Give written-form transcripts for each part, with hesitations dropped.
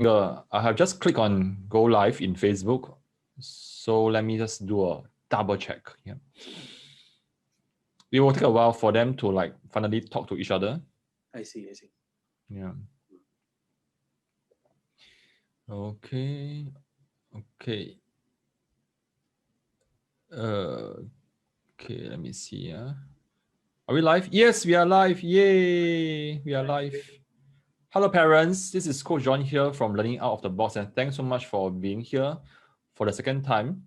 I have just clicked on go live in Facebook. So let me just do a double check. Yeah. It will take a while for them to like finally talk to each other. I see. Yeah. Okay. Okay. Okay, let me see. Are we live? Yes, we are live. Yay! We are live. Hello, parents. This is Coach John here from Learning Out of the Box, and thanks so much for being here for the second time.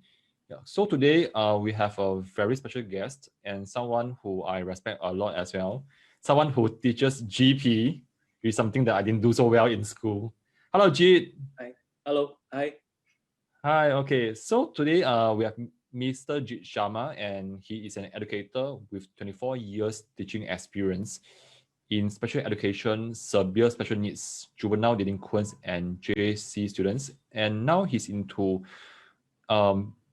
Yeah. So today, we have a very special guest and someone who I respect a lot as well. Someone who teaches GP, which is something that I didn't do so well in school. Hello, Jit. Hi. Hello. Hi. Hi. Okay. So today, we have Mr. Jit Sharma, and he is an educator with 24 years teaching experience in special education, severe special needs, juvenile delinquents, and JC students. And now he's into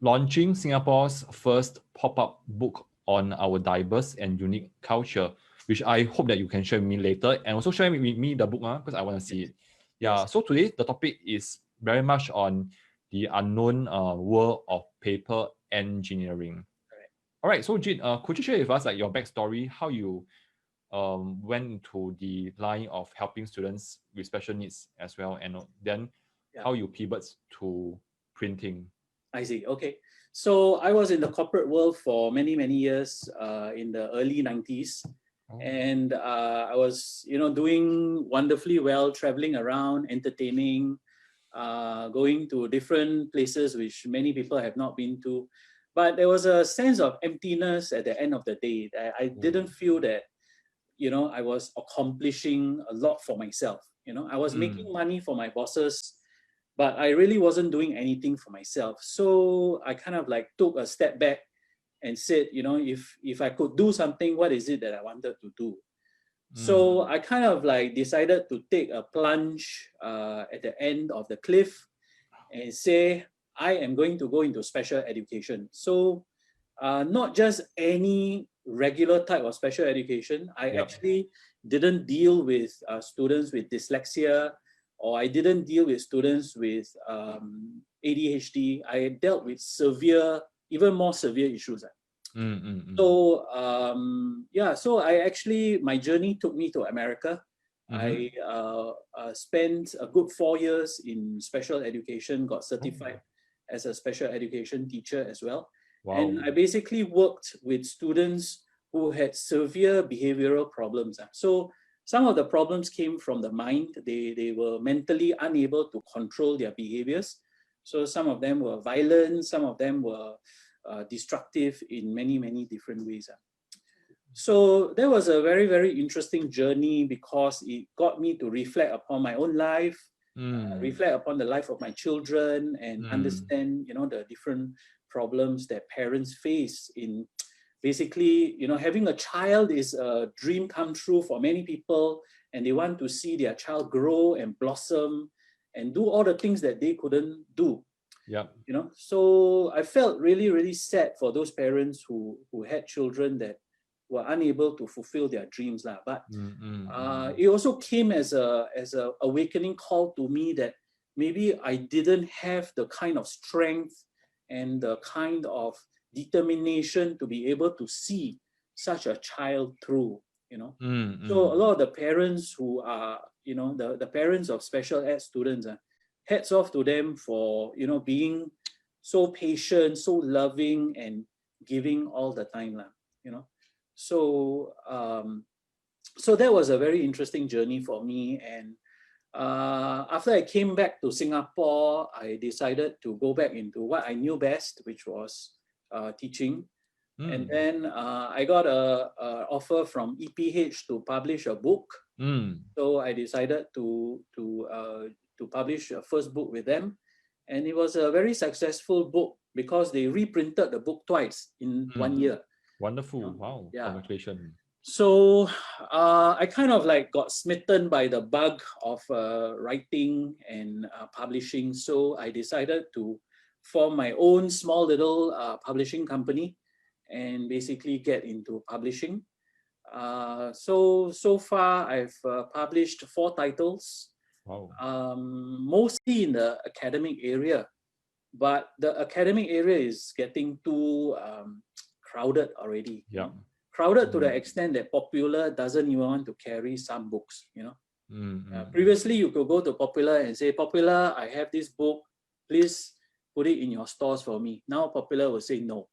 launching Singapore's first pop-up book on our diverse and unique culture, which I hope that you can share with me later, and also share with me the book because I want to see it. Yeah. Yes. So today the topic is very much on the unknown world of paper engineering. Correct. All right. So Jit, could you share with us like your backstory, how you went into the line of helping students with special needs as well, and then Yeah. how you pivot to printing? I see. Okay. So I was in the corporate world for many years in the early 90s. Oh. And I was, doing wonderfully well, traveling around, entertaining, going to different places which many people have not been to. But there was a sense of emptiness at the end of the day. I didn't feel that, I was accomplishing a lot for myself. I was making money for my bosses, but I really wasn't doing anything for myself. So I kind of like took a step back and said, if I could do something, what is it that I wanted to do? So I kind of like decided to take a plunge at the end of the cliff and say, I am going to go into special education. So not just any regular type of special education. I Yep. actually didn't deal with students with dyslexia, or I didn't deal with students with ADHD. I dealt with severe, even more severe issues. So so I actually, my journey took me to America. I spent a good 4 years in special education, got certified as a special education teacher as well. Wow. And I basically worked with students who had severe behavioral problems. So some of the problems came from the mind. They were mentally unable to control their behaviors. So some of them were violent, some of them were destructive in many different ways. So that was a very interesting journey because it got me to reflect upon my own life, reflect upon the life of my children, and understand, the different problems that parents face in basically, having a child is a dream come true for many people, and they want to see their child grow and blossom and do all the things that they couldn't do. Yep. So I felt really sad for those parents who had children that were unable to fulfill their dreams. But it also came as a awakening call to me that maybe I didn't have the kind of strength and the kind of determination to be able to see such a child through. So a lot of the parents who are, the parents of special ed students, hats off to them for, being so patient, so loving, and giving all the time. So so that was a very interesting journey for me. And after I came back to Singapore, I decided to go back into what I knew best, which was teaching. And then I got a offer from EPH to publish a book. So I decided to publish a first book with them, and it was a very successful book because they reprinted the book twice in 1 year. Wonderful. Wow. Yeah. Congratulations. So I kind of like got smitten by the bug of writing and publishing. So I decided to form my own small little publishing company and basically get into publishing. So far I've published 4 titles. Wow. Mostly in the academic area. But the academic area is getting too crowded already. Yeah. Crowded to the extent that Popular doesn't even want to carry some books. Mm-hmm. Previously, you could go to Popular and say, Popular, I have this book. Please put it in your stores for me. Now Popular will say, no.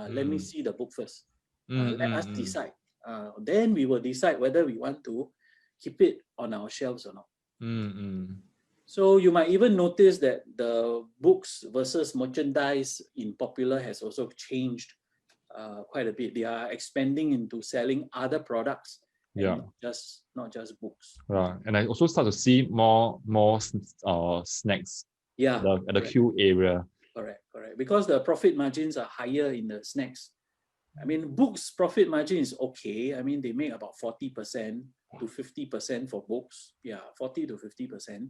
Let me see the book first. Let us decide. Then we will decide whether we want to keep it on our shelves or not. So you might even notice that the books versus merchandise in Popular has also changed quite a bit. They are expanding into selling other products and not just books. Right. And I also start to see more snacks at the queue area. Correct. Because the profit margins are higher in the snacks. I mean, books profit margin is okay. I mean, they make about 40% to 50% for books. Yeah, 40 to 50%.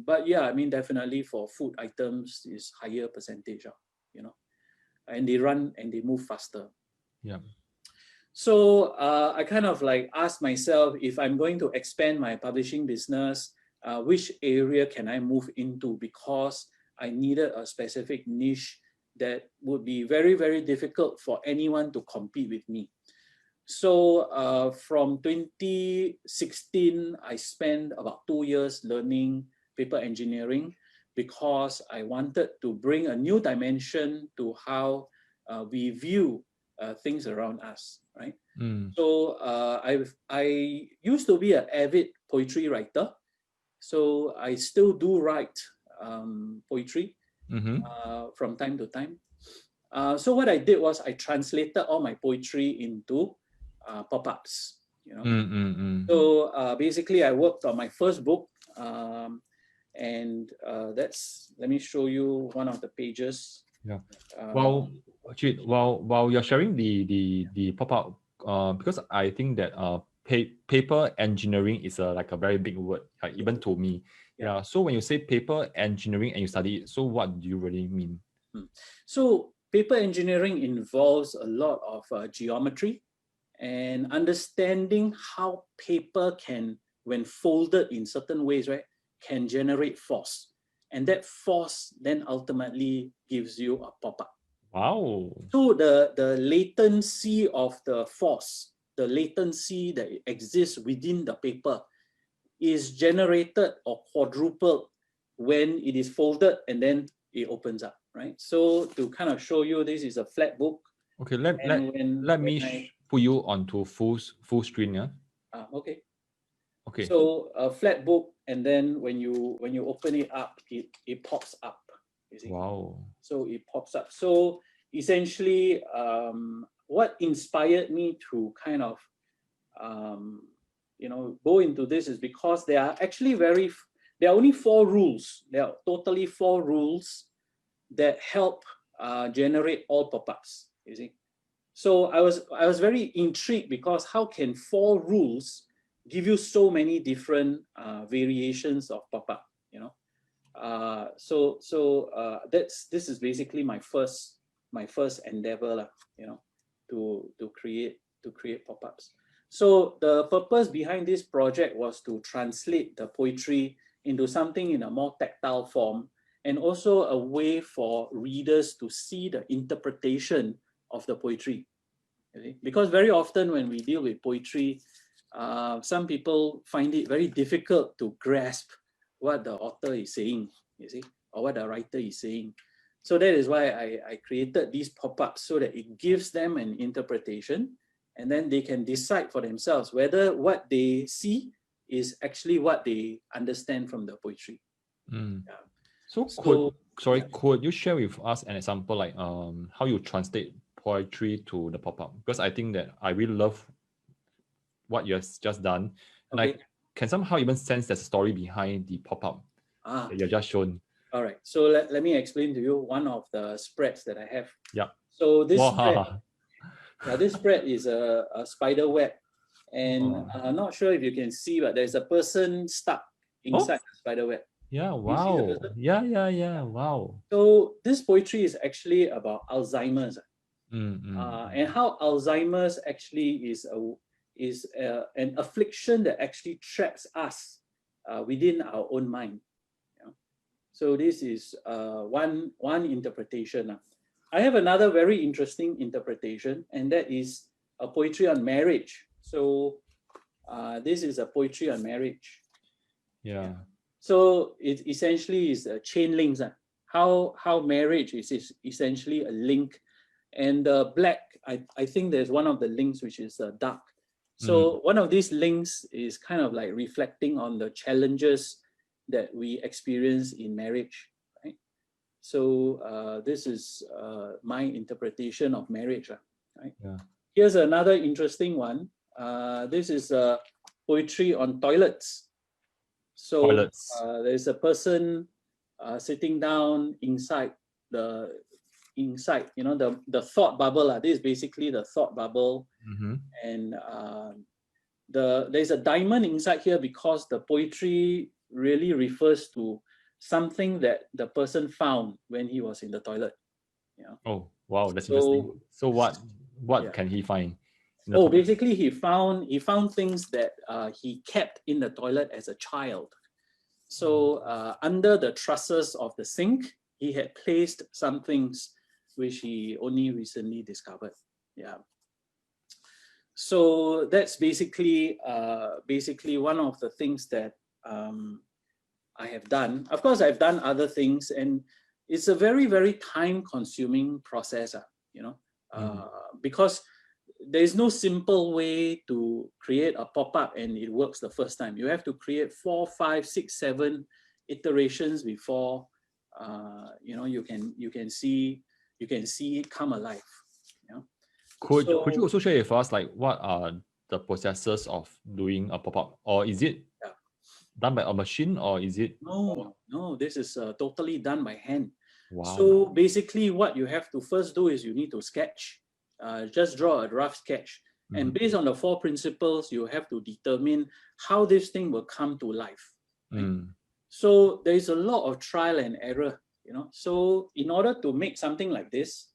But yeah, I mean, definitely for food items is higher percentage, and they run and they move faster. Yeah. So I kind of like asked myself, if I'm going to expand my publishing business, which area can I move into? Because I needed a specific niche that would be very, very difficult for anyone to compete with me. So from 2016, I spent about 2 years learning paper engineering because I wanted to bring a new dimension to how we view things around us, right? So I used to be an avid poetry writer. So I still do write poetry from time to time. So what I did was I translated all my poetry into pop-ups. So basically, I worked on my first book, and let me show you one of the pages. Yeah. While you're sharing the pop-up, because I think that paper engineering is like a very big word, even to me. Yeah. So when you say paper engineering and you study it, so what do you really mean? So paper engineering involves a lot of geometry and understanding how paper can, when folded in certain ways, right, can generate force. And that force then ultimately gives you a pop-up. Wow. So the latency of the force, the latency that exists within the paper is generated or quadrupled when it is folded and then it opens up, right? So to kind of show you, this is a flat book. Okay, let me put you onto full screen, yeah? Okay. Okay. So a flat book, and then when you open it up, it pops up. You see? Wow. So it pops up. So essentially, what inspired me to kind of go into this is because there are actually there are only 4 rules. There are totally 4 rules that help generate all pop-ups. You see, so I was very intrigued because how can 4 rules give you so many different variations of pop-up? This is basically my first endeavor, to create pop-ups. So the purpose behind this project was to translate the poetry into something in a more tactile form, and also a way for readers to see the interpretation of the poetry. Because very often when we deal with poetry, some people find it very difficult to grasp what the author is saying, or what the writer is saying. So that is why I created these pop-ups, so that it gives them an interpretation, and then they can decide for themselves whether what they see is actually what they understand from the poetry. Yeah. Could you share with us an example, like how you translate poetry to the pop-up? Because I think that I really love what you have just done, and I can somehow even sense the story behind the pop-up that you just shown. All right, so let me explain to you one of the spreads that I have. Yeah. So this this spread is a spider web, and I'm not sure if you can see, but there's a person stuck inside the spider web. Yeah. Wow. Yeah. Wow. So this poetry is actually about Alzheimer's, and how Alzheimer's actually is an affliction that actually traps us within our own mind. So this is one interpretation. I have another very interesting interpretation, and that is a poetry on marriage. So this is a poetry on marriage. Yeah. So it essentially is chain links. How marriage is essentially a link, and black. I think there's one of the links which is dark. So one of these links is kind of like reflecting on the challenges that we experience in marriage, right? So this is my interpretation of marriage, right? Yeah. Here's another interesting one. This is poetry on toilets. So Toilets. there's a person sitting down inside, you know, the thought bubble. This is basically the thought bubble, and there's a diamond inside here because the poetry really refers to something that the person found when he was in the toilet. Yeah. Oh wow, that's interesting. So what can he find? Basically he found things that he kept in the toilet as a child. So under the trusses of the sink, he had placed some things which he only recently discovered. Yeah. So that's basically one of the things that I have done. Of course, I've done other things, and it's a very, very time-consuming process. You know, because there is no simple way to create a pop-up and it works the first time. You have to create 4, 5, 6, 7 iterations before you know, you can see it come alive. You know? Could you also share with us, like, what are the processes of doing a pop-up, or is it done by a machine, or is it? No, this is totally done by hand. Wow. So basically what you have to first do is you need to sketch, just draw a rough sketch, and based on the 4 principles, you have to determine how this thing will come to life, right? So there is a lot of trial and error, you know. So in order to make something like this,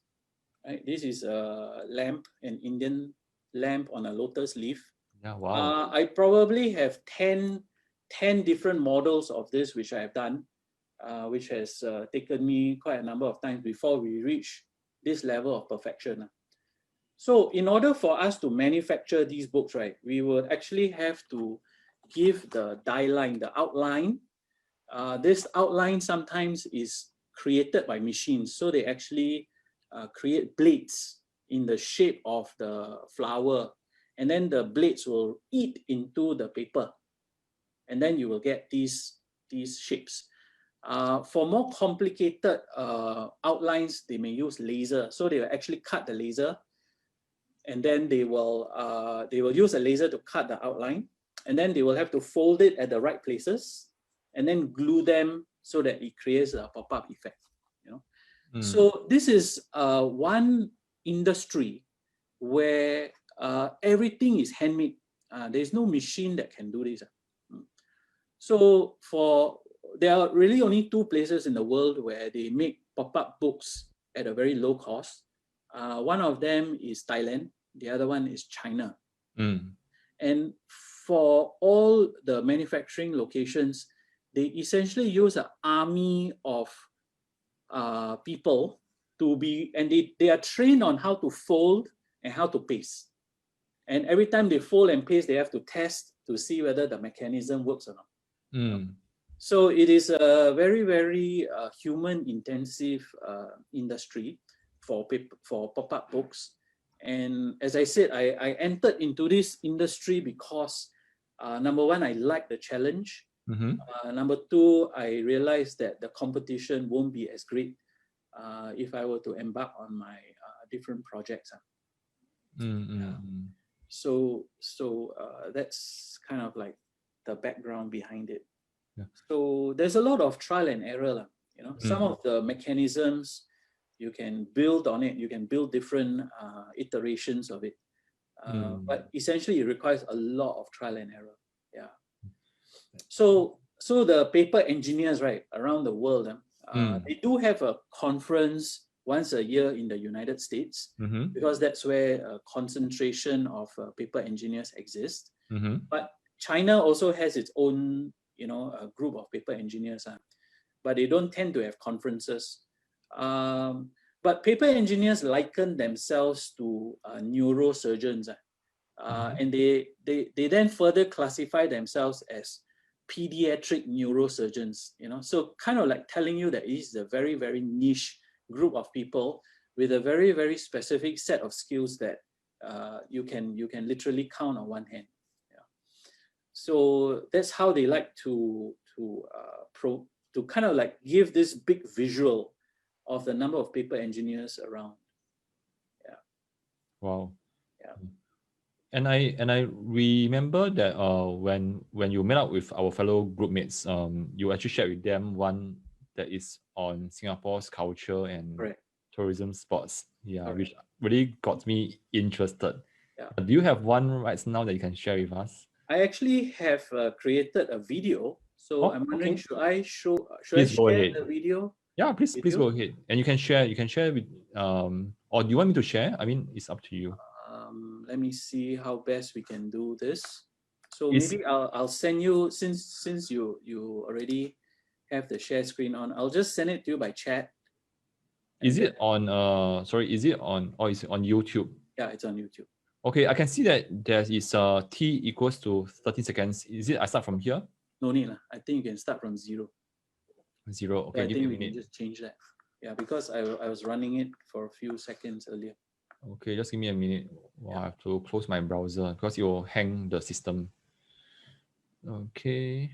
right, this is a lamp, an Indian lamp on a lotus leaf. Yeah, wow. I probably have 10 different models of this which I have done, which has taken me quite a number of times before we reach this level of perfection. So in order for us to manufacture these books, right, we would actually have to give the die line, the outline. This outline sometimes is created by machines. So they actually create blades in the shape of the flower, and then the blades will eat into the paper, and then you will get these shapes. For more complicated outlines, they may use laser. So they will actually cut the laser, and then they will use a laser to cut the outline, and then they will have to fold it at the right places, and then glue them so that it creates a pop-up effect. You know, so this is one industry where everything is handmade. There's no machine that can do this. So there are really only 2 places in the world where they make pop-up books at a very low cost. One of them is Thailand, the other one is China. And for all the manufacturing locations, they essentially use an army of people and they are trained on how to fold and how to paste. And every time they fold and paste, they have to test to see whether the mechanism works or not. So it is a very, very human-intensive industry for pop-up books. And as I said, I entered into this industry because number one, I like the challenge. Number 2, I realized that the competition won't be as great if I were to embark on my different projects. So that's kind of like the background behind it. So there's a lot of trial and error. You know, some of the mechanisms you can build on it. You can build different iterations of it. But essentially, it requires a lot of trial and error. Yeah. So the paper engineers, right, around the world, they do have a conference once a year in the United States, because that's where a concentration of paper engineers exist. But China also has its own a group of paper engineers, but they don't tend to have conferences. But paper engineers liken themselves to neurosurgeons, and they then further classify themselves as pediatric neurosurgeons. So kind of like telling you that it is a very, very niche group of people with a very, very specific set of skills that you can literally count on one hand. So that's how they like to kind of like give this big visual of the number of paper engineers around. Yeah. Wow. Yeah. And I remember that when you met up with our fellow group mates, you actually shared with them one that is on Singapore's culture and Correct. tourism spots. Yeah, Correct. which really got me interested. Yeah. Do you have one right now that you can share with us? I actually have created a video, so I'm wondering, okay. should I share ahead. the video? Yeah, please go ahead, and you can share with or do you want me to share? I mean, it's up to you. Let me see how best we can do this. So maybe I'll send you, since you already have the share screen on, I'll just send it to you by chat. Is it on is it on, or is it on YouTube? Yeah, it's on YouTube. Okay, I can see that there is t equals to 13 seconds. Is it I start from here? No need. I think you can start from 0. 0. Okay, so I think we can just change that. Yeah, because I was running it for a few seconds earlier. Okay, just give me a minute. I have to close my browser because it will hang the system. Okay.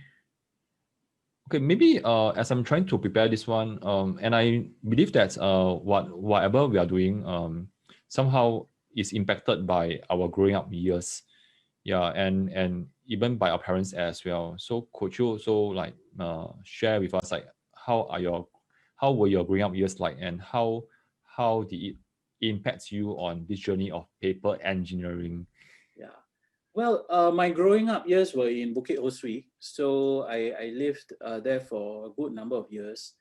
Okay, maybe as I'm trying to prepare this one, and I believe that whatever we are doing somehow is impacted by our growing up years. Yeah, and even by our parents as well. So could you also like share with us like how were your growing up years like, and how did it impact you on this journey of paper engineering? Yeah. Well, my growing up years were in Bukit Ho Swee, so I lived there for a good number of years,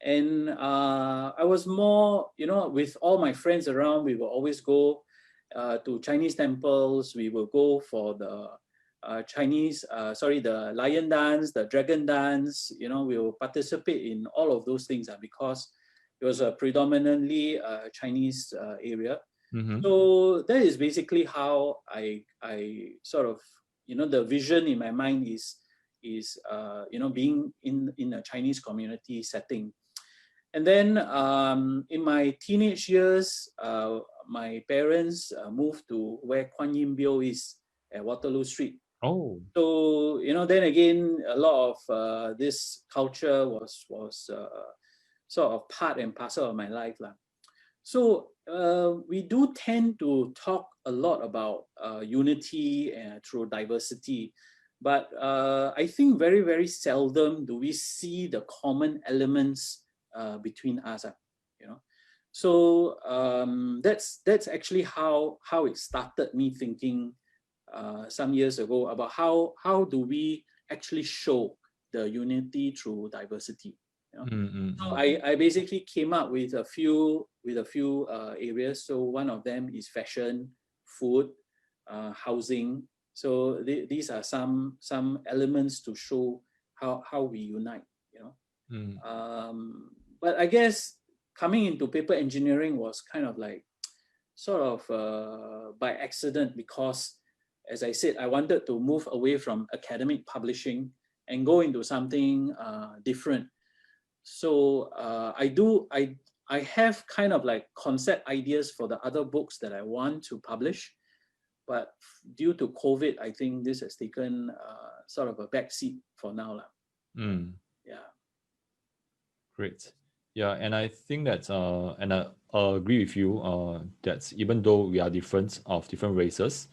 and I was more, with all my friends around. We will always go to Chinese temples. We will go for the the lion dance, the dragon dance. We will participate in all of those things because it was a predominantly Chinese area. Mm-hmm. So that is basically how I sort of, the vision in my mind is being in a Chinese community setting. And then in my teenage years, my parents moved to where Kwan Yin Bio is at Waterloo Street. Oh. So, then again, a lot of this culture was sort of part and parcel of my life. So we do tend to talk a lot about unity through diversity, but I think very, very seldom do we see the common elements between us. So that's actually how it started me thinking some years ago about how do we actually show the unity through diversity. So I basically came up with a few areas. So one of them is fashion, food, housing. So these are some elements to show how we unite. But I guess coming into paper engineering was kind of like sort of by accident, because as I said, I wanted to move away from academic publishing and go into something different. So I have kind of like concept ideas for the other books that I want to publish, but due to COVID, I think this has taken sort of a backseat for now. Yeah. Great. Yeah, and I think that and I agree with you that even though we are different races,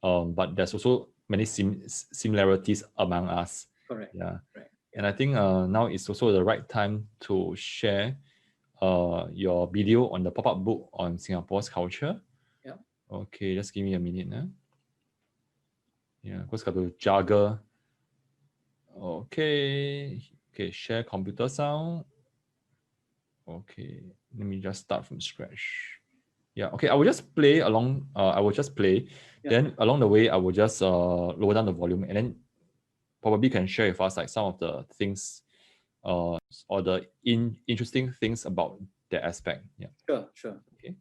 but there's also many similarities among us. Correct. Yeah. Right. And I think now is also the right time to share your video on the pop-up book on Singapore's culture. Yeah. Okay, just give me a minute. Yeah, because got to juggle. Okay, share computer sound. Okay, let me just start from scratch. Yeah, okay, I will just play along. Then along the way, I will just lower down the volume, and then probably can share with us like some of the things or the interesting things about that aspect. Yeah. Sure. Okay.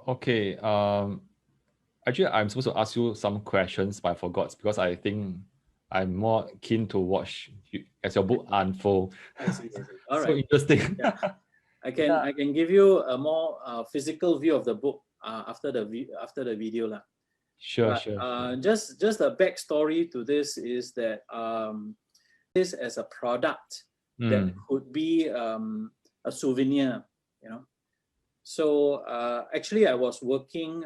Okay. Actually, I'm supposed to ask you some questions, but I forgot because I think I'm more keen to watch as your book unfold. I see. All So right. interesting. Yeah. I can give you a more physical view of the book after the video lah. Sure. Just a backstory to this is that this as a product that could be a souvenir, you know. So actually, I was working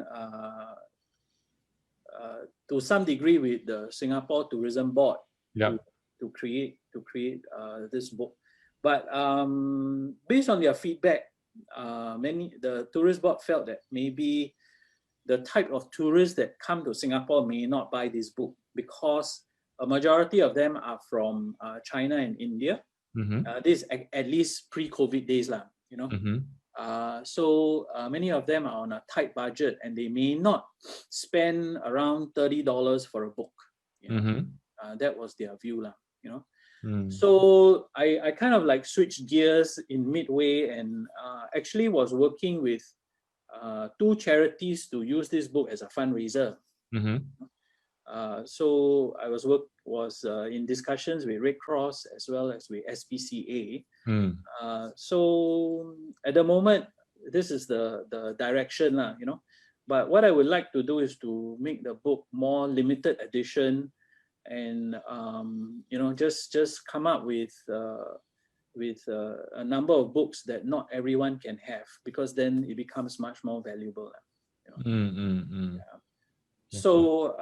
to some degree with the Singapore Tourism Board to create this book. But based on their feedback, the tourist board felt that maybe the type of tourists that come to Singapore may not buy this book because a majority of them are from China and India. This at least pre-COVID days lah, you know. So many of them are on a tight budget and they may not spend around $30 for a book. You know? That was their view lah, you know. So I kind of like switched gears in midway and actually was working with two charities to use this book as a fundraiser. So I was in discussions with Red Cross as well as with SPCA. So at the moment, this is the direction lah, you know. But what I would like to do is to make the book more limited edition, and you know, just come up with a number of books that not everyone can have, because then it becomes much more valuable. You know? Yeah. So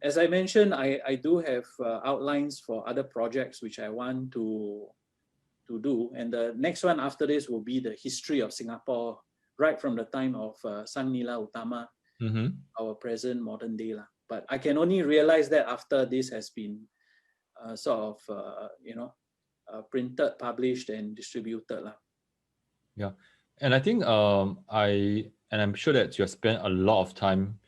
as I mentioned, I do have outlines for other projects which I want to do, and the next one after this will be the history of Singapore, right from the time of Sang Nila Utama, our present modern day lah. But I can only realize that after this has been sort of printed, published, and distributed lah. Yeah, and I think I'm sure that you have spent a lot of time,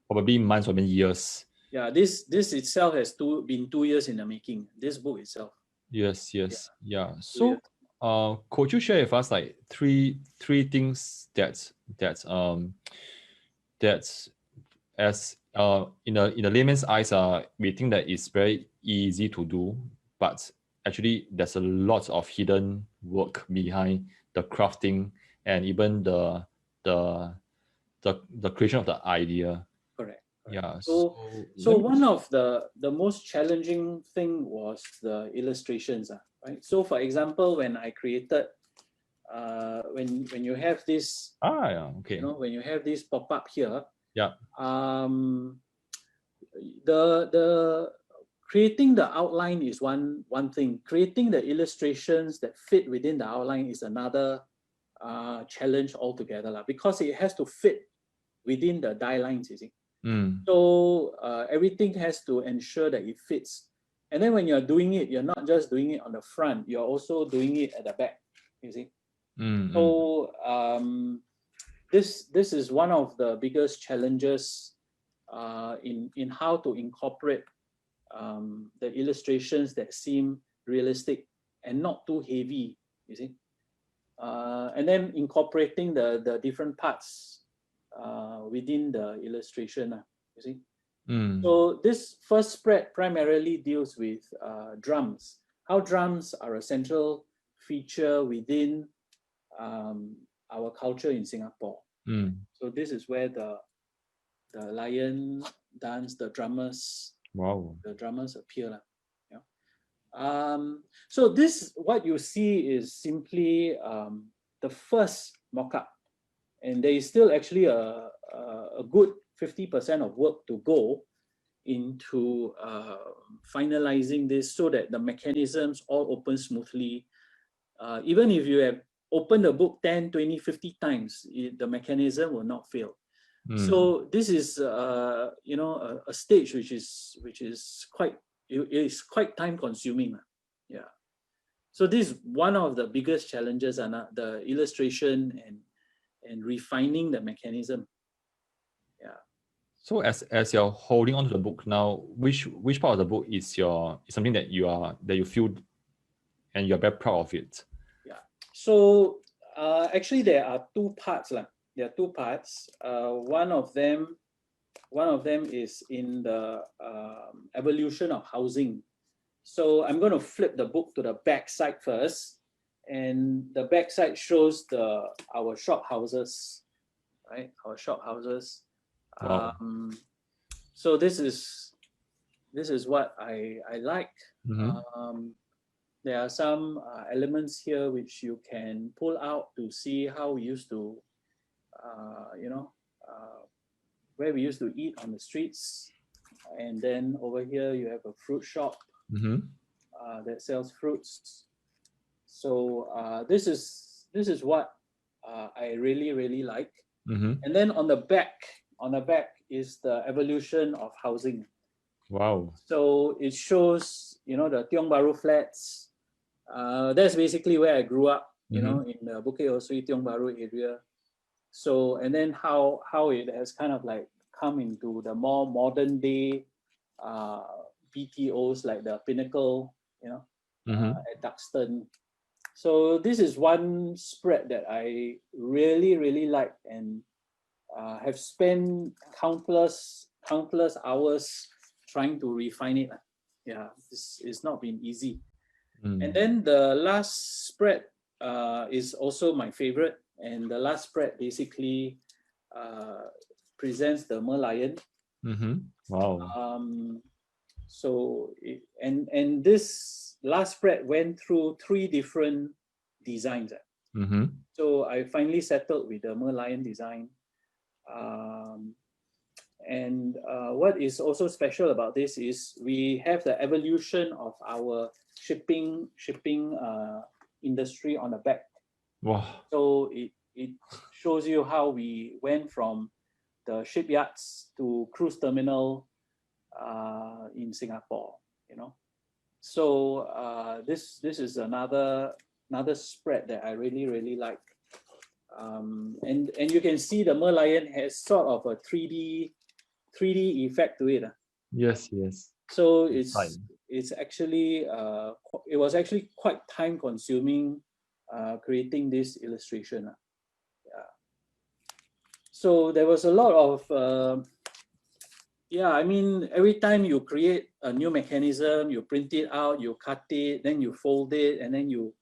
probably months or maybe years. Yeah, this itself has been 2 years in the making. This book itself. Yes. So, could you share with us like three things that's as in the layman's eyes, we think that it's very easy to do, but actually there's a lot of hidden work behind the crafting and even the creation of the idea. Correct. Yeah. So one of the most challenging thing was the illustrations, right? So for example, when I created when you have this when you have this pop up here, the creating the outline is one thing. Creating the illustrations that fit within the outline is another challenge altogether, because it has to fit within the die lines, you see. So everything has to ensure that it fits. And then when you're doing it, you're not just doing it on the front, you're also doing it at the back, you see. So this is one of the biggest challenges in how to incorporate the illustrations that seem realistic and not too heavy, you see. And then incorporating the different parts within the illustration, you see. So this first spread primarily deals with drums, how drums are a central feature within our culture in Singapore. So this is where the lion dance, the drummers appear. So this, what you see is simply the first mock-up, and there is still actually a good 50% of work to go into finalizing this so that the mechanisms all open smoothly. Even if you have opened the book 10, 20, 50 times, the mechanism will not fail. So this is a stage which is quite time consuming. Yeah. So this is one of the biggest challenges, the illustration and refining the mechanism. Yeah. So as you're holding onto the book now, which part of the book is something that you feel and you're very proud of it? Yeah. So actually there are two parts. There are two parts. One of them is in the evolution of housing. So I'm going to flip the book to the back side first, and the back side shows our shop houses, right? Our shop houses. Wow. So this is what I like. There are some elements here which you can pull out to see how we used to, where we used to eat on the streets. And then over here you have a fruit shop that sells fruits. So this is what I really like. And then on the back is the evolution of housing. Wow. So it shows, the Tiong Bahru flats. That's basically where I grew up, in the Bukit Osui Tiong Bahru area. So, and then how it has kind of like come into the more modern day BTOs like the Pinnacle, at Duxton. So this is one spread that I really like and have spent countless hours trying to refine it. Yeah, it's not been easy. And then the last spread is also my favorite, and the last spread basically presents the Merlion. Wow. So and this last spread went through 3 different designs. So I finally settled with the Merlion design. And what is also special about this is we have the evolution of our shipping industry on the back. Wow. So it shows you how we went from the shipyards to cruise terminal in Singapore, you know. So this is another spread that I really like. And you can see the Merlion has sort of a 3D effect to it. Yes. So Right. it's actually it was actually quite time consuming creating this illustration. Yeah. So there was a lot of yeah, I mean, every time you create a new mechanism, you print it out, you cut it, then you fold it, and then you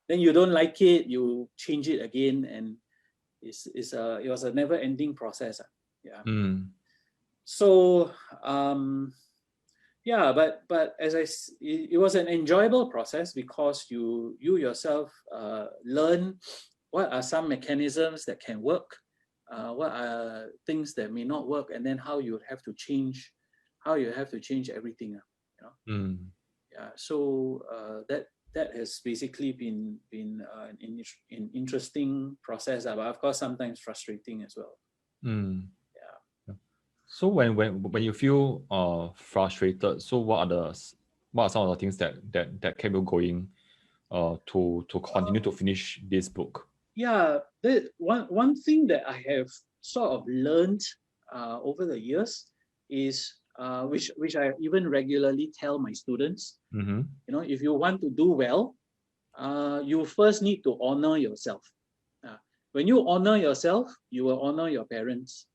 don't like it, you change it again, and it was a never-ending process. Yeah. So yeah, but it was an enjoyable process because you yourself learn what are some mechanisms that can work, what are things that may not work, and then how you have to change everything. You know. Yeah. So that has basically been an interesting process, but of course sometimes frustrating as well. Yeah. So when you feel frustrated, so what are some of the things that kept you going to continue to finish this book? Yeah, one thing that I have sort of learned over the years is which I even regularly tell my students. You know, if you want to do well, you first need to honor yourself. When you honor yourself, you will honor your parents.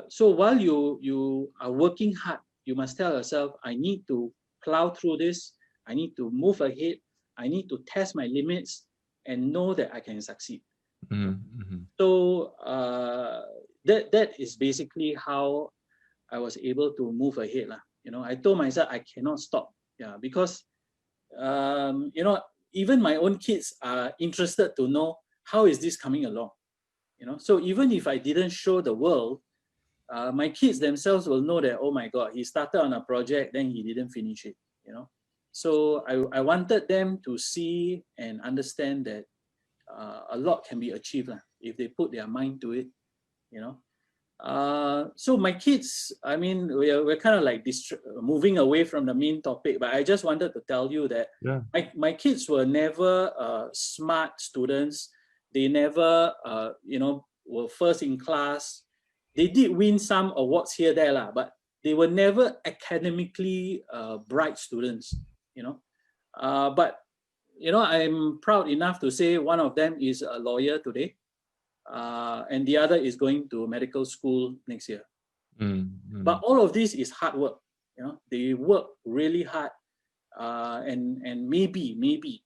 So while you are working hard, you must tell yourself, I need to plow through this. I need to move ahead. I need to test my limits and know that I can succeed. So that is basically how I was able to move ahead. You know, I told myself I cannot stop. Yeah, because you know, even my own kids are interested to know how is this coming along. You know, so even if I didn't show the world, my kids themselves will know that, oh my God, he started on a project, then he didn't finish it. You know, so I wanted them to see and understand that a lot can be achieved if they put their mind to it. You know. So my kids, I mean, we're kind of like moving away from the main topic, but I just wanted to tell you that my kids were never smart students. They never, you know, were first in class. They did win some awards here, there, but they were never academically bright students, you know. But, you know, I'm proud enough to say one of them is a lawyer today. And the other is going to medical school next year. But all of this is hard work. You know, they work really hard, and maybe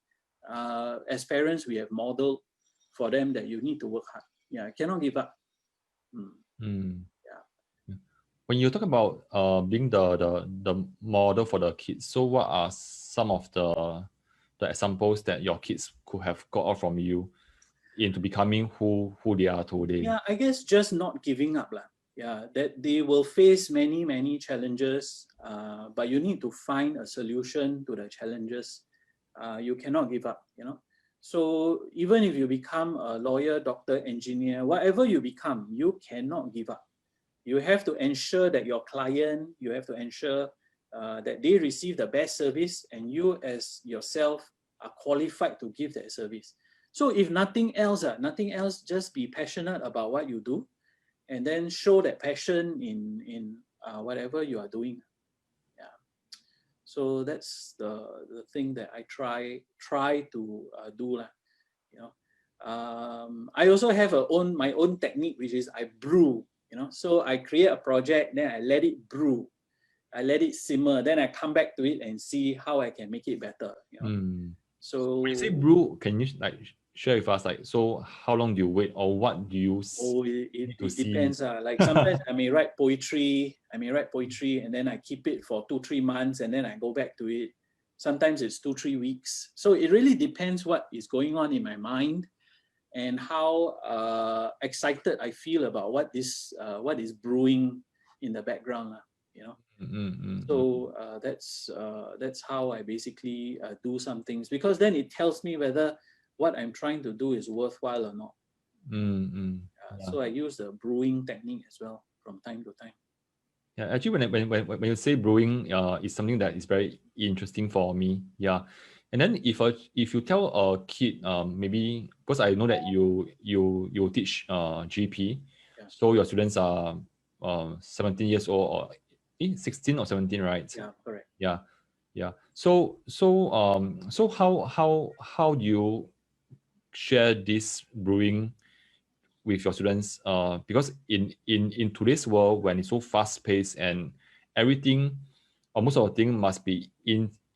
as parents we have modeled for them that you need to work hard. Yeah, cannot give up. Yeah. When you talk about being the model for the kids, so what are some of the examples that your kids could have got out from you into becoming who they are today? Yeah, I guess just not giving up. Yeah, that they will face many challenges, but you need to find a solution to the challenges. You cannot give up, you know. So even if you become a lawyer, doctor, engineer, whatever you become, you cannot give up. You have to ensure that your client, you have to ensure that they receive the best service, and you as yourself are qualified to give that service. So if nothing else, just be passionate about what you do, and then show that passion in whatever you are doing. Yeah. So that's the thing that I try to do. You know. I also have my own technique, which is I brew. You know, so I create a project, then I let it brew, I let it simmer, then I come back to it and see how I can make it better. You know? So when you say brew, can you like share with us, like, so how long do you wait, or what do you it depends. Like sometimes I may write poetry, and then I keep it for 2-3 months, and then I go back to it. Sometimes it's 2-3 weeks. So it really depends what is going on in my mind and how excited I feel about what is brewing. in the background, you know. Mm-hmm. So that's how I basically do some things, because then it tells me whether what I'm trying to do is worthwhile or not. Mm-hmm. So I use the brewing technique as well from time to time. Yeah, actually, when you say brewing, is something that is very interesting for me. Yeah, and then if you tell a kid, maybe because I know that you teach GP, Yeah. so your students are 17 years old or 16 or 17, right? Yeah, correct. Yeah, yeah. So how do you share this brewing with your students, because in today's world when it's so fast paced and everything or most of the thing must be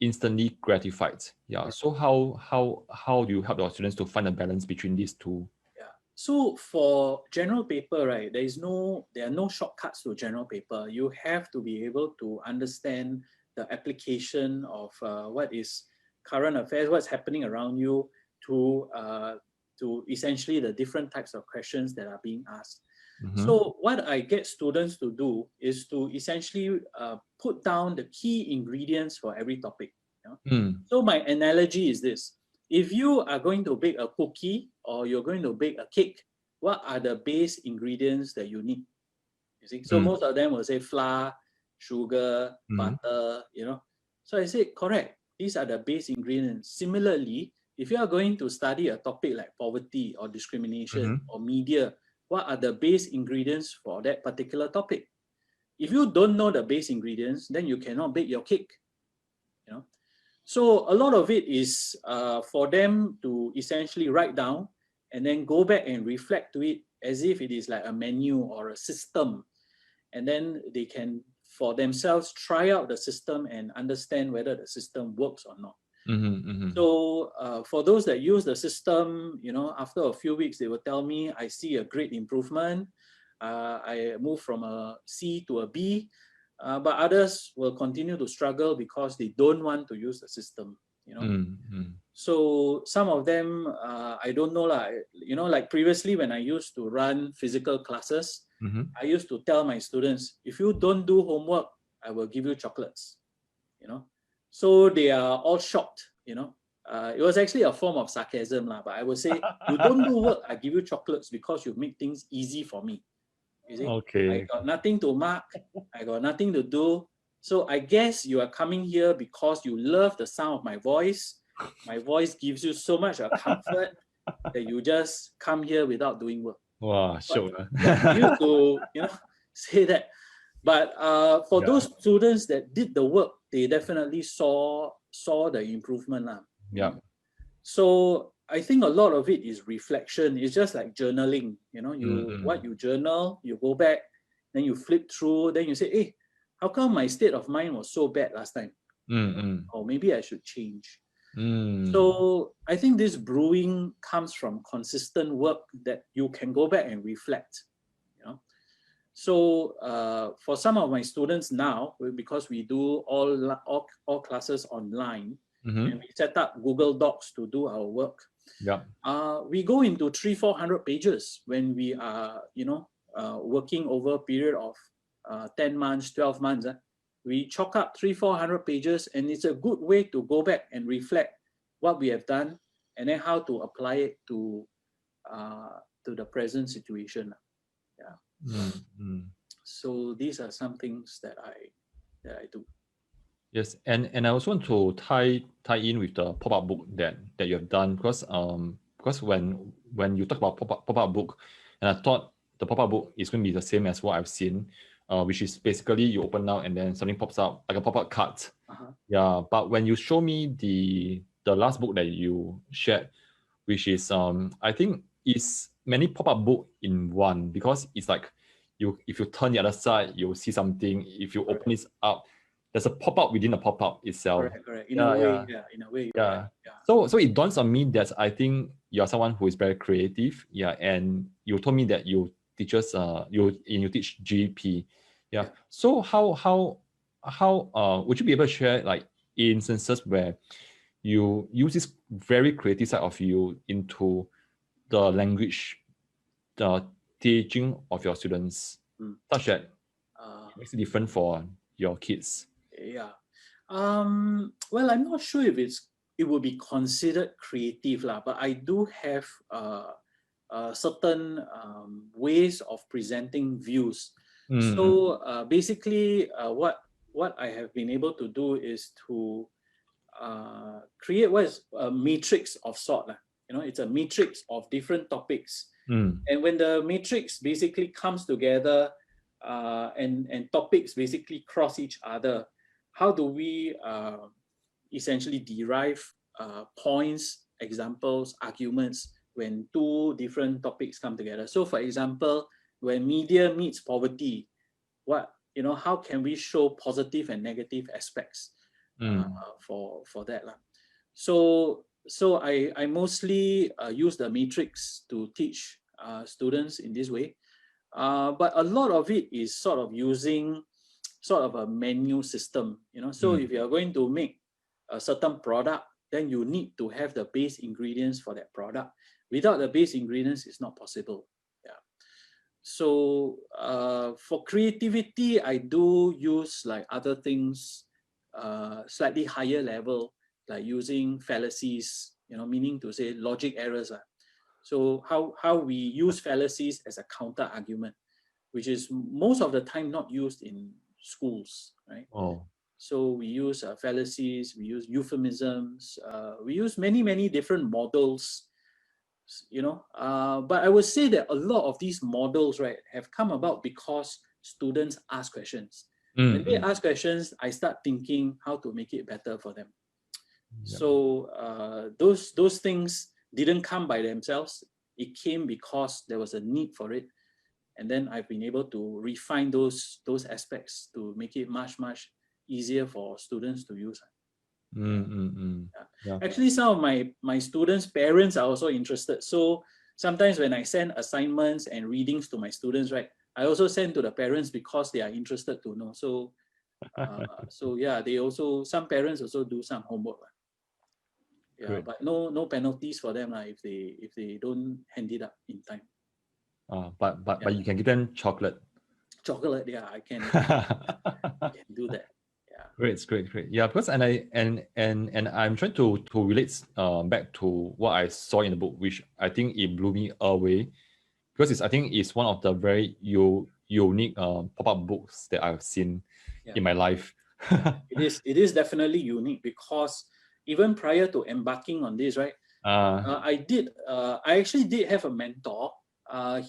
instantly gratified. Yeah, so how do you help your students to find a balance between these two? Yeah. So for general paper, right, there are no shortcuts to general paper. You have to be able to understand the application of what is current affairs, what's happening around you, to essentially the different types of questions that are being asked. Mm-hmm. So what I get students to do is to essentially put down the key ingredients for every topic. You know? So my analogy is this: if you are going to bake a cookie or you're going to bake a cake, what are the base ingredients that you need? You see, so most of them will say flour, sugar, butter, you know. So I say, correct. These are the base ingredients. Similarly, if you are going to study a topic like poverty or discrimination or media, what are the base ingredients for that particular topic? If you don't know the base ingredients, then you cannot bake your cake. You know. So a lot of it is for them to essentially write down and then go back and reflect to it as if it is like a menu or a system. And then they can, for themselves, try out the system and understand whether the system works or not. So for those that use the system, you know, after a few weeks, they will tell me, I see a great improvement. I moved from a C to a B. But others will continue to struggle because they don't want to use the system, you know. So some of them, I don't know lah. You know, like previously when I used to run physical classes, I used to tell my students, if you don't do homework, I will give you chocolates, you know. So they are all shocked, you know. It was actually a form of sarcasm lah, but I would say, you don't do work, I give you chocolates because you make things easy for me. You see, I got nothing to mark, I got nothing to do. So I guess you are coming here because you love the sound of my voice. My voice gives you so much of comfort that you just come here without doing work. Wow, sure. Yeah, I used to, you know, say that. But for those students that did the work, they definitely saw the improvement lah. Yeah. So I think a lot of it is reflection. It's just like journaling. You know, what you journal, you go back, then you flip through, then you say, hey, how come my state of mind was so bad last time? Or maybe I should change. So I think this brewing comes from consistent work that you can go back and reflect. You know, so for some of my students now, because we do all classes online, and we set up Google Docs to do our work. Yeah. We go into 300-400 pages when we are, you know, working over a period of 10 months, 12 months. We chalk up 300-400 pages, and it's a good way to go back and reflect what we have done and then how to apply it to the present situation. Yeah. So these are some things that I do. Yes, and I also want to tie in with the pop-up book that you have done, because when you talk about pop-up book, and I thought the pop-up book is going to be the same as what I've seen, which is basically you open now and then something pops out like a pop-up card. Yeah, but when you show me the last book that you shared, which is I think is many pop-up book in one, because it's like if you turn the other side, you'll see something. If you open it up, there's a pop-up within a pop-up itself. Correct. In a way. Yeah. So it dawns on me that I think you're someone who is very creative. Yeah, and you told me that you teach GP. Yeah. So how would you be able to share like instances where you use this very creative side of you into the language, the teaching of your students, such that makes it different for your kids? Yeah. Well, I'm not sure if it would be considered creative lah, but I do have certain ways of presenting views. So basically, what I have been able to do is to create what is a matrix of sort lah. It's a matrix of different topics, and when the matrix basically comes together and topics basically cross each other, how do we essentially derive points, examples, arguments when two different topics come together? So for example, when media meets poverty, how can we show positive and negative aspects for that lah? So I mostly use the matrix to teach students in this way, but a lot of it is sort of using sort of a menu system. So if you are going to make a certain product, then you need to have the base ingredients for that product. Without the base ingredients, it's not possible. Yeah. So for creativity, I do use like other things, slightly higher level, like using fallacies, meaning to say logic errors. So how we use fallacies as a counter argument, which is most of the time not used in schools, right? So we use fallacies, we use euphemisms, we use many different models, but I would say that a lot of these models, right, have come about because students ask questions. When they ask questions, I start thinking how to make it better for them. So those things didn't come by themselves. It came because there was a need for it. And then I've been able to refine those aspects to make it much easier for students to use. Yeah. Actually, some of my students' parents are also interested. So sometimes when I send assignments and readings to my students, right, I also send to the parents because they are interested to know. So yeah, some parents also do some homework. Yeah, great. But no penalties for them if they don't hand it up in time. But you can give them chocolate. Chocolate, yeah, I can do that. Yeah. Great. Yeah, because and I'm trying to relate back to what I saw in the book, which I think it blew me away, because I think it's one of the very unique pop-up books that I've seen in my life. It is definitely unique, because even prior to embarking on this, right, I actually did have a mentor.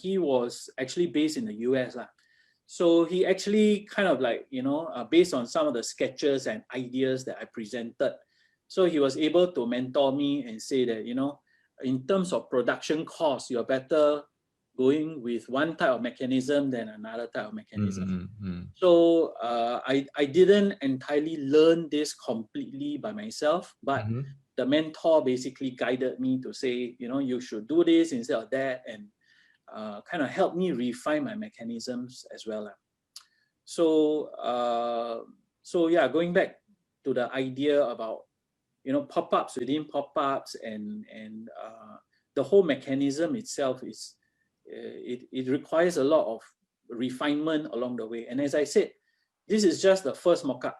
He was actually based in the US. So he actually kind of like, based on some of the sketches and ideas that I presented, so he was able to mentor me and say that, in terms of production costs, you're better going with one type of mechanism than another type of mechanism. So I didn't entirely learn this completely by myself, but the mentor basically guided me to say, you should do this instead of that, and kind of helped me refine my mechanisms as well. So yeah, going back to the idea about pop-ups within pop-ups, and the whole mechanism itself is it requires a lot of refinement along the way. And as I said, this is just the first mock-up.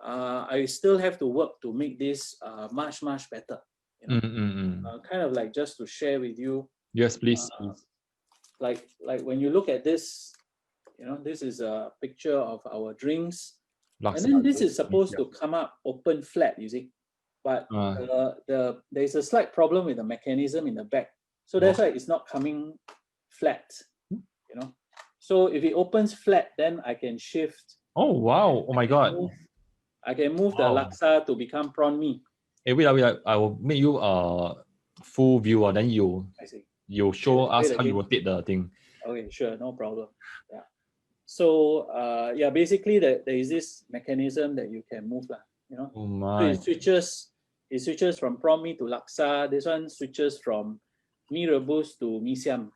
I still have to work to make this much better. Kind of like just to share with you. Yes, please. Like when you look at this, this is a picture of our drinks, and then this is supposed to come up open flat, you see, but there's a slight problem with the mechanism in the back, so that's why it's not coming flat. So if it opens flat, then I can shift. Oh wow! Oh my god! I can move the laksa to become prawn mee. Hey, wait! I will make you full view, then you show us how you rotate the thing. Okay, sure, no problem. Yeah. So yeah, basically there is this mechanism that you can move, Oh my. So it switches from prawn mee to laksa. This one switches from mee rebus to mee siam.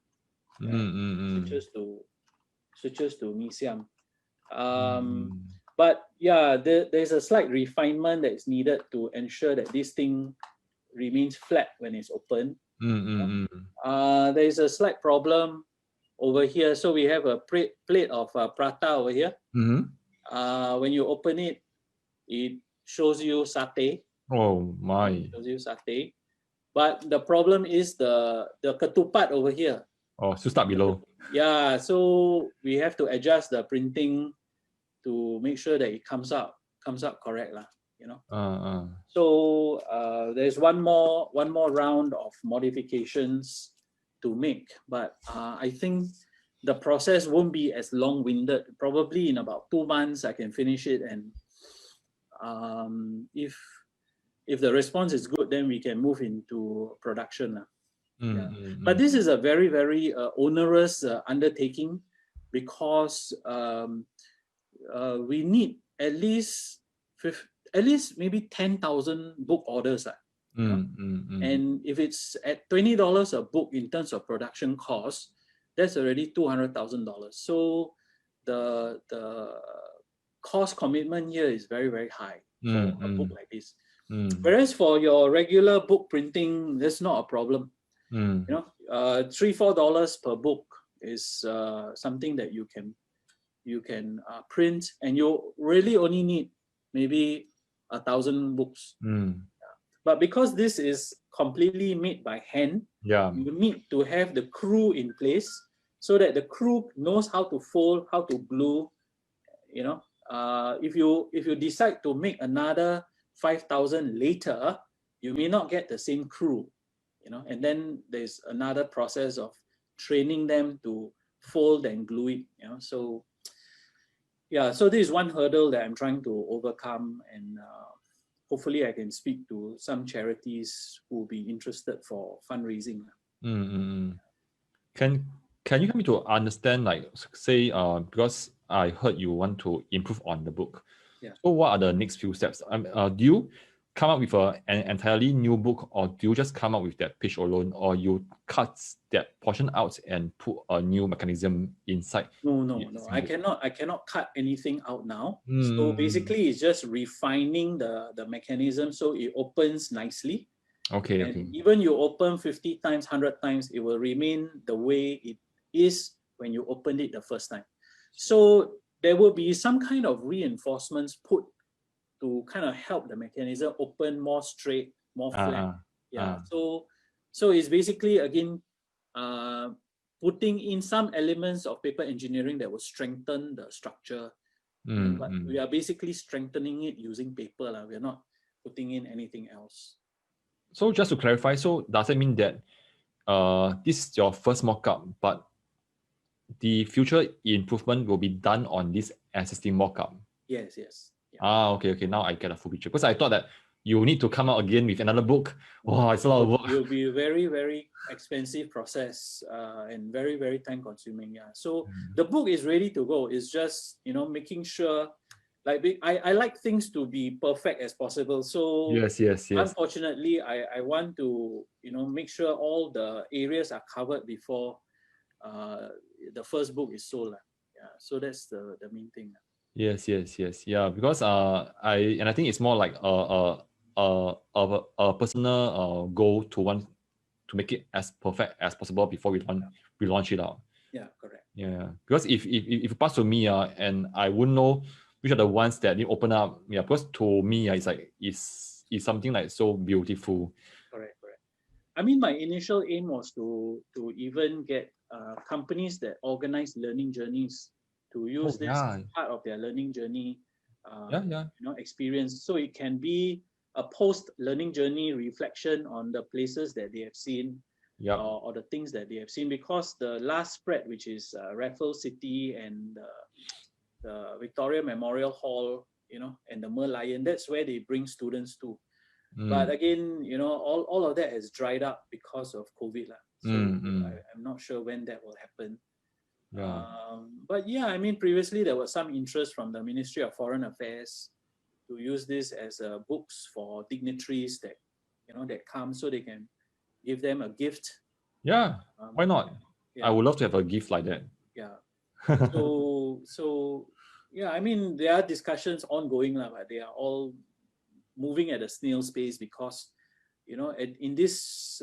Switches to mee siam. But yeah, there's a slight refinement that is needed to ensure that this thing remains flat when it's open. There is a slight problem over here. So we have a plate of prata over here. When you open it, it shows you satay. Oh my! It shows you satay. But the problem is the ketupat over here. Oh, so start below. Yeah, so we have to adjust the printing to make sure that it comes out correct lah. So there's one more round of modifications to make, but I think the process won't be as long-winded. Probably in about 2 months I can finish it, and if the response is good, then we can move into production. But this is a very, very onerous undertaking, because we need at least maybe 10,000 book orders. And if it's at $20 a book in terms of production cost, that's already $200,000. So the cost commitment here is very, very high for a book like this. Whereas for your regular book printing, that's not a problem. $3-4 per book is something that you can print, and you really only need maybe 1,000 books. But because this is completely made by hand, you need to have the crew in place so that the crew knows how to fold, how to glue. If you decide to make another 5,000 later, you may not get the same crew, and then there's another process of training them to fold and glue it. So this is one hurdle that I'm trying to overcome, and hopefully I can speak to some charities who will be interested for fundraising. Can you help me to understand, like, say, because I heard you want to improve on the book. So what are the next few steps? Do you come up with an entirely new book, or do you just come up with that page alone, or you cut that portion out and put a new mechanism inside? No. I cannot cut anything out now. So basically it's just refining the mechanism so it opens nicely. Okay. Even you open 50 times, 100 times, it will remain the way it is when you opened it the first time. So there will be some kind of reinforcements put to kind of help the mechanism open more straight, more flat. So it's basically, again, putting in some elements of paper engineering that will strengthen the structure. But we are basically strengthening it using paper. We are not putting in anything else. So just to clarify, so does it mean that this is your first mock-up, but the future improvement will be done on this existing mock-up? Yes. Okay. Now I get a full picture. Because I thought that you need to come out again with another book. Wow, it's a lot of work. It will be a very, very expensive process and very, very time consuming. So the book is ready to go. It's just, making sure, like, I like things to be perfect as possible. So yes. Unfortunately, I want to, make sure all the areas are covered before the first book is sold. So that's the main thing. Yes. Yeah, because I think it's more like a personal goal to want to make it as perfect as possible before we launch it out. Yeah, correct. Yeah, because if it pass to me and I wouldn't know which are the ones that need open up. Yeah, because to me it's like it's something like so beautiful. Correct. I mean, my initial aim was to even get companies that organize learning journeys to use this as part of their learning journey experience. So it can be a post-learning journey reflection on the places that they have seen or the things that they have seen, because the last spread, which is Raffles City and the Victoria Memorial Hall, and the Merlion, that's where they bring students to. But again, all of that has dried up because of COVID. So I'm not sure when that will happen. But I mean, previously there was some interest from the Ministry of Foreign Affairs to use this as books for dignitaries that that come, so they can give them a gift. Why not? I would love to have a gift like that. So I mean, there are discussions ongoing, but they are all moving at a snail's pace, because in this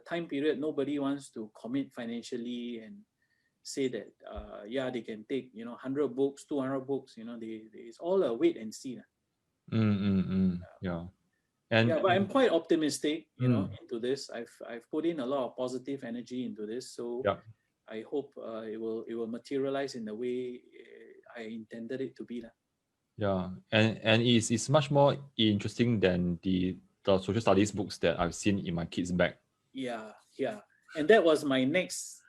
time period nobody wants to commit financially and say that yeah, they can take 100 books, 200 books. It's all a wait and see. Yeah. Yeah, but I'm quite optimistic, Mm. into this. I've put in a lot of positive energy into this, so Yeah. I hope it will materialize in the way I intended it to be. Yeah. And it's much more interesting than the social studies books that I've seen in my kids' bag. Yeah, yeah. And that was my next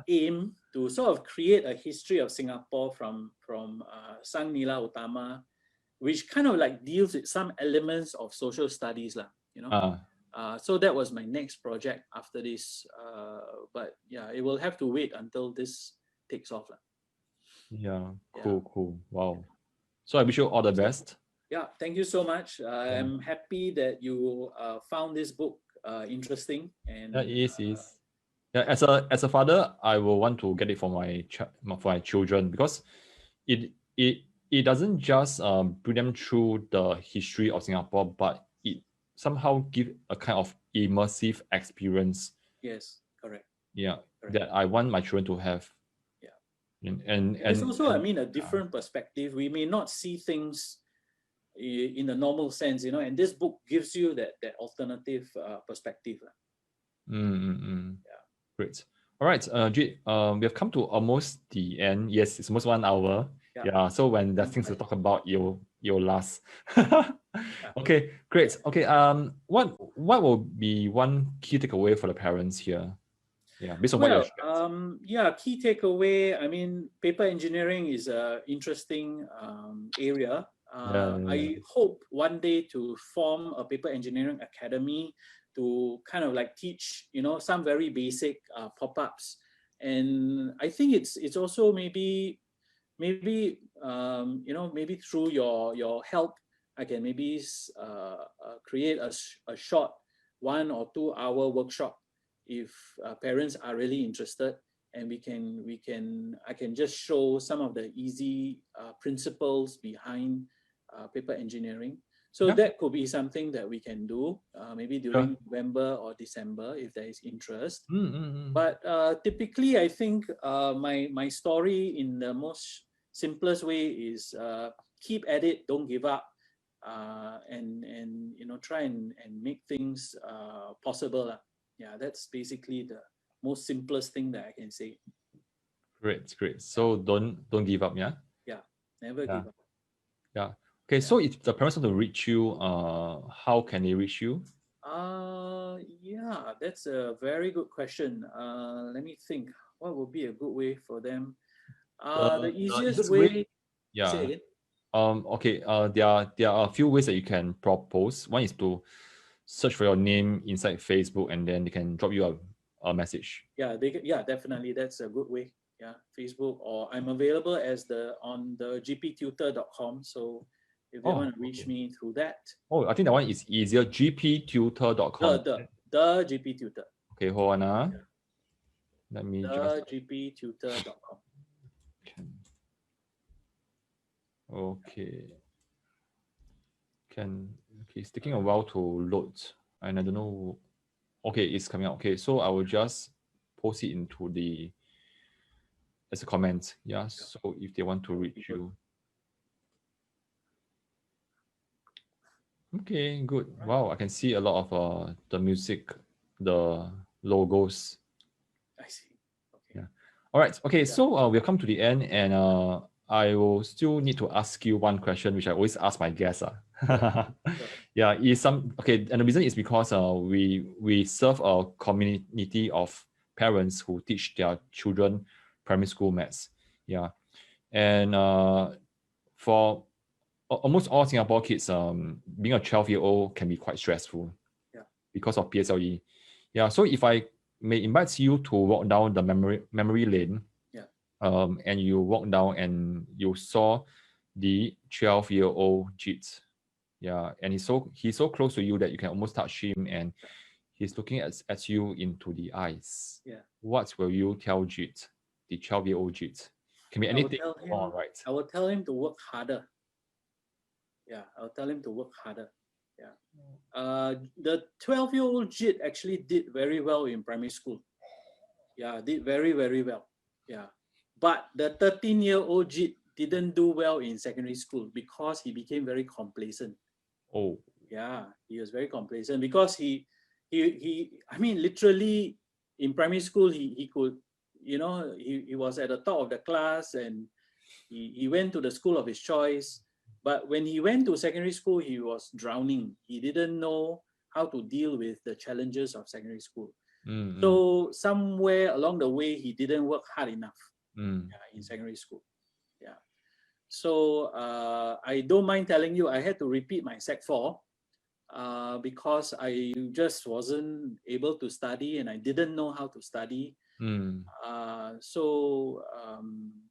aim, to sort of create a history of Singapore from Sang Nila Utama, which kind of like deals with some elements of social studies lah. So that was my next project after this. But yeah, it will have to wait until this takes off lah. Yeah. Yeah. Cool. Wow. So I wish you all the best. Yeah, thank you so much. I'm happy that you found this book interesting. And Yeah, it is. Yeah, as a father, I will want to get it for my children, because it it it doesn't just bring them through the history of Singapore, but it somehow give a kind of immersive experience. yes, correct. Yeah, Correct. that I want my children to have. Yeah. And There's also, a different perspective. We may not see things in the normal sense, and this book gives you that alternative perspective. Yeah. Great. All right, Jit, we have come to almost the end. Yes, it's almost 1 hour. Yeah. So when there's things to talk about, you'll last. Okay, great. Okay. What will be one key takeaway for the parents here? Yeah, based on what you're shared. Key takeaway. I mean, paper engineering is a interesting area. I hope one day to form a paper engineering academy to kind of like teach, some very basic pop-ups. And I think it's also maybe maybe through your help, I can maybe create a short 1 or 2 hour workshop if parents are really interested, and I can just show some of the easy principles behind paper engineering. So that could be something that we can do maybe during November or December if there is interest. But typically, I think my story in the most simplest way is keep at it, don't give up, and try and make things possible. Yeah, that's basically the most simplest thing that I can say. Great. So don't give up, yeah? Yeah, never give up. Yeah. Okay, so if the parents want to reach you, how can they reach you? Yeah, that's a very good question. Let me think. What would be a good way for them? The easiest way. Yeah. Say again. Okay. There are a few ways that you can propose. One is to search for your name inside Facebook, and then they can drop you a message. Yeah, definitely. That's a good way. Yeah, Facebook, or I'm available on the gptutor.com. So if they want to reach me through that. Oh, I think that one is easier. gptutor.com. The GP Tutor. Okay, hold on. Let me just gptutor.com. Okay. It's taking a while to load, and I don't know. Okay, it's coming out. Okay, so I will just post it into as a comment. Yeah. So if they want to reach you. Okay, good. Wow, I can see a lot of the music, the logos. I see. Okay. Yeah. All right. Okay, so we've come to the end, and I will still need to ask you one question, which I always ask my guests. Yeah, and the reason is because we serve a community of parents who teach their children primary school maths. Yeah, and for almost all Singapore kids, being a 12-year-old can be quite stressful. Yeah. Because of PSLE. Yeah, so if I may invite you to walk down the memory lane, and you walk down and you saw the 12-year-old Jit. Yeah, and he's so close to you that you can almost touch him, and he's looking at you into the eyes. Yeah. What will you tell Jit, the 12-year-old Jit? Can be anything. All right. I will tell him to work harder. Yeah, I'll tell him to work harder. Yeah. The 12-year-old Jit actually did very well in primary school. Yeah, did very, very well. Yeah. But the 13-year-old Jit didn't do well in secondary school because he became very complacent. Oh. Yeah, he was very complacent because I mean, literally in primary school, he could, he was at the top of the class, and he went to the school of his choice. But when he went to secondary school, he was drowning. He didn't know how to deal with the challenges of secondary school. So somewhere along the way, he didn't work hard enough in secondary school. Yeah. So I don't mind telling you, I had to repeat my Sec 4 because I just wasn't able to study, and I didn't know how to study.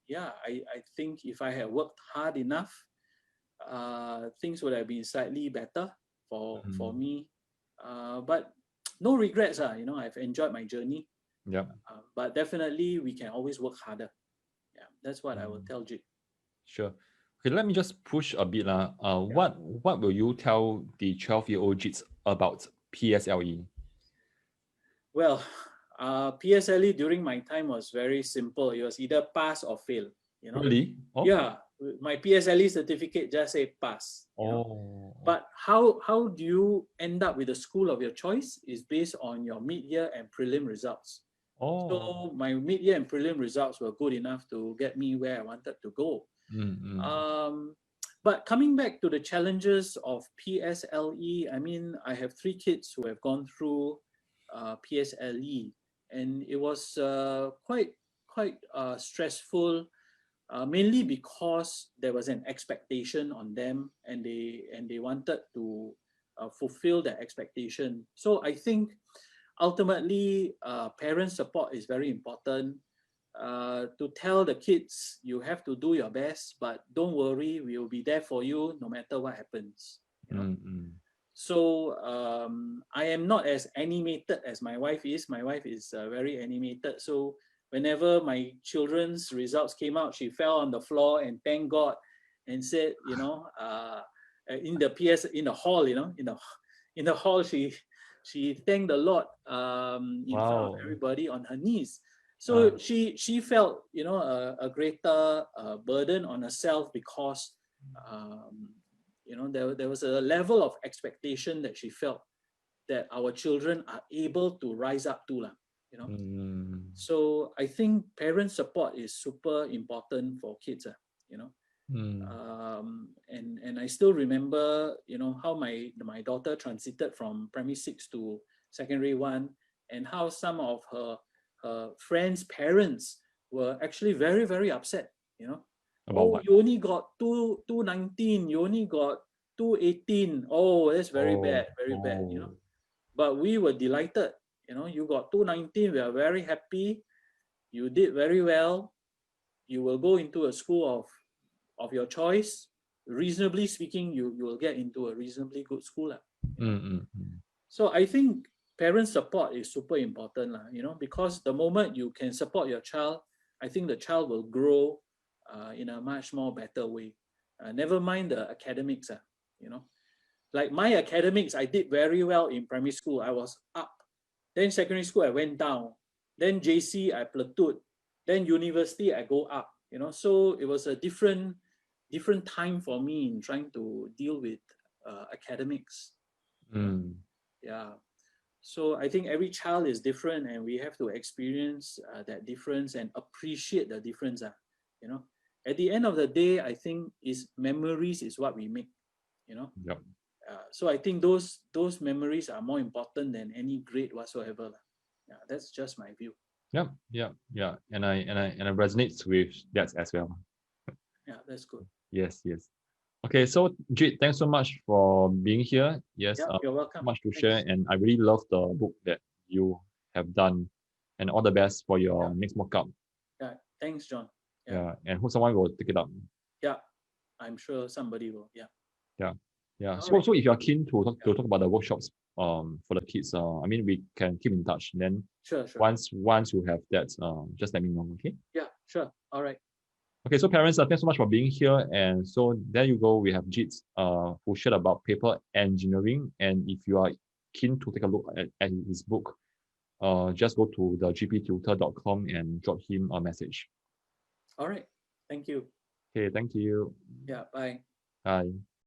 Yeah, I think if I had worked hard enough, things would have been slightly better for me. But no regrets, I've enjoyed my journey. Yeah. But definitely we can always work harder. Yeah, that's what I will tell Jit. Sure. Okay, let me just push a bit. What will you tell the 12-year-old Jits about PSLE? Well, PSLE during my time was very simple. It was either pass or fail. Really? Oh. Yeah, my PSLE certificate just say pass. Oh. But how do you end up with the school of your choice is based on your mid-year and prelim results. Oh. So my mid-year and prelim results were good enough to get me where I wanted to go. But coming back to the challenges of PSLE, I mean, I have 3 kids who have gone through PSLE, and it was quite stressful, mainly because there was an expectation on them, and they wanted to fulfill that expectation. So I think ultimately, parent support is very important. To tell the kids, you have to do your best, but don't worry, we will be there for you no matter what happens. So I am not as animated as my wife is. My wife is very animated. So whenever my children's results came out, she fell on the floor and thanked God and said, in the hall, in the hall, she thanked the Lord in front of everybody on her knees. So she felt, a greater burden on herself because there was a level of expectation that she felt that our children are able to rise up to. So I think parent support is super important for kids. And I still remember, how my daughter transited from primary 6 to secondary 1, and how some of her friends' parents were actually very, very upset. About you only got 219, you only got 218. Oh, that's very bad, very bad. But we were delighted. You got 219. We are very happy. You did very well. You will go into a school of your choice. Reasonably speaking, you will get into a reasonably good school. So I think parent support is super important, because the moment you can support your child, I think the child will grow in a much more better way. Never mind the academics, like my academics, I did very well in primary school. I was up. Then secondary school, I went down. Then JC, I platooned. Then university, I go up. So it was a different time for me in trying to deal with academics. Yeah. So I think every child is different, and we have to experience that difference and appreciate the difference. At the end of the day, I think memories is what we make. Yep. So I think those memories are more important than any grade whatsoever. Yeah, that's just my view. Yeah. And I resonate with that as well. Yeah, that's good. Yes. Okay, so Jit, thanks so much for being here. Yes, you're welcome. Much to share, and I really love the book that you have done, and all the best for your next mock-up. Yeah, thanks, John. Yeah, and hope someone will pick it up. Yeah, I'm sure somebody will. Yeah. So if you are keen to talk about the workshops for the kids, I mean, we can keep in touch. Then sure. Once you have that, just let me know. Okay. Yeah, sure. All right. Okay, so parents, thanks so much for being here. And so there you go. We have Jit, who shared about paper engineering. And if you are keen to take a look at his book, just go to the gptutor.com and drop him a message. All right. Thank you. Okay, thank you. Yeah, bye. Bye.